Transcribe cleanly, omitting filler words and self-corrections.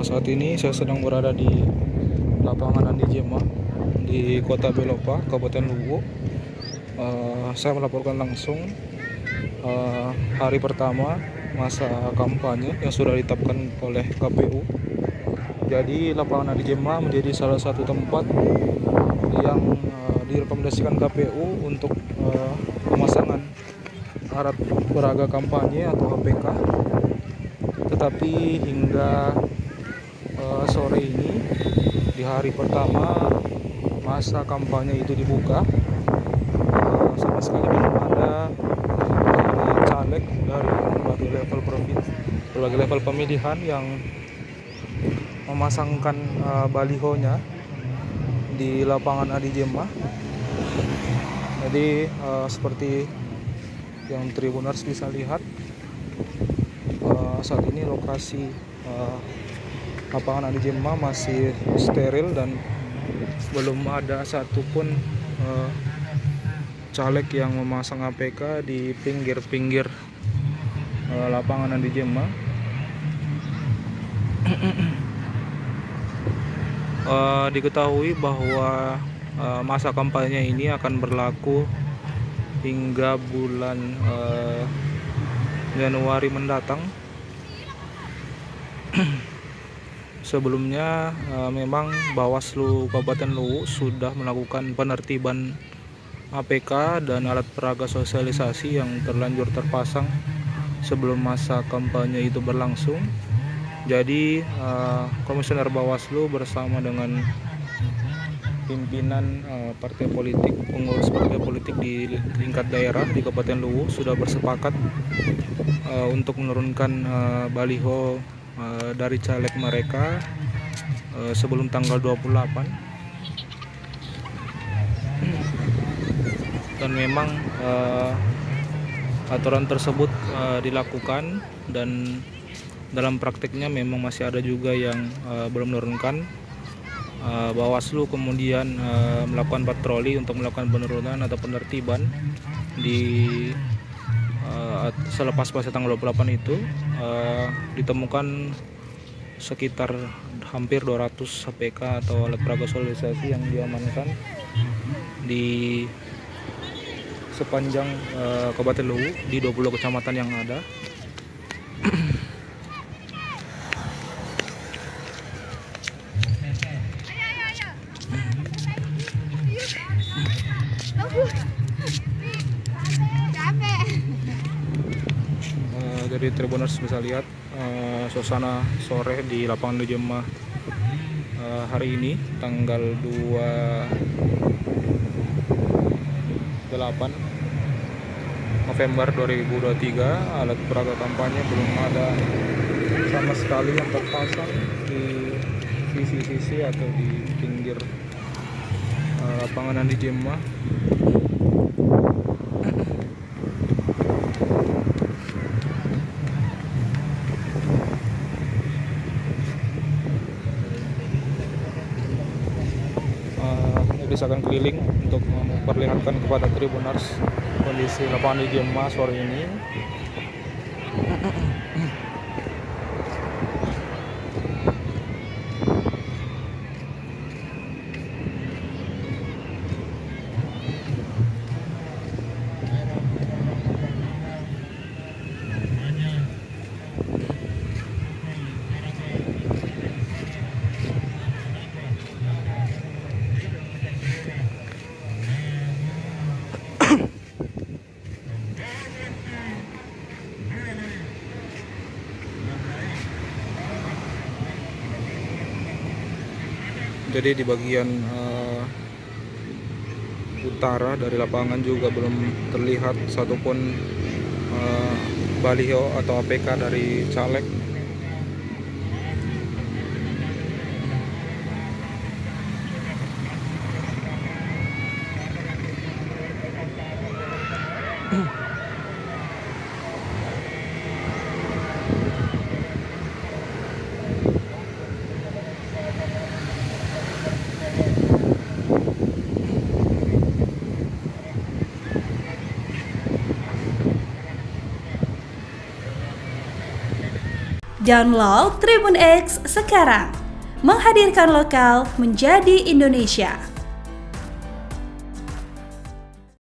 Saat ini saya sedang berada di lapangan Andi Jema di Kota Belopa, Kabupaten Luwu. Saya melaporkan langsung hari pertama masa kampanye yang sudah ditetapkan oleh KPU. Jadi lapangan Andi Jema menjadi salah satu tempat yang direkomendasikan KPU untuk pemasangan alat peraga kampanye atau APK. Tetapi hingga sore ini, di hari pertama masa kampanye itu dibuka, sama sekali belum ada caleg dari berbagai level provinsi, berbagai level pemilihan yang memasangkan balihonya di lapangan Adi Jema. Jadi seperti yang Tribuners bisa lihat, saat ini lokasi lapangan Adi Jema masih steril dan belum ada satupun caleg yang memasang APK di pinggir-pinggir lapangan Adi Jema. Diketahui bahwa masa kampanye ini akan berlaku hingga bulan Januari mendatang. Sebelumnya memang Bawaslu Kabupaten Luwu sudah melakukan penertiban APK dan alat peraga sosialisasi yang terlanjur terpasang sebelum masa kampanye itu berlangsung. Jadi Komisioner Bawaslu bersama dengan pimpinan partai politik, pengurus partai politik di tingkat daerah di Kabupaten Luwu sudah bersepakat untuk menurunkan baliho dari caleg mereka sebelum tanggal 28. Dan memang aturan tersebut dilakukan, dan dalam prakteknya memang masih ada juga yang belum menurunkan. Bawaslu kemudian melakukan patroli untuk melakukan penurunan atau penertiban di selepas masa tanggal 28 itu. Ditemukan sekitar hampir 200 APK atau alat peraga sosialisasi yang diamankan di sepanjang Kabupaten Luwu di 20 kecamatan yang ada. Jadi Tribuners bisa lihat suasana sore di lapangan Andi Jema hari ini tanggal 28 November 2023. Alat peraga kampanye belum ada sama sekali yang terpasang di sisi-sisi atau di pinggir lapangan Andi Jema. Saya akan keliling untuk memperlihatkan kepada Tribuners kondisi lapangan Andi Jema sore ini. Jadi di bagian utara dari lapangan juga belum terlihat satupun baliho atau APK dari caleg. Download Tribun X sekarang. Menghadirkan lokal menjadi Indonesia.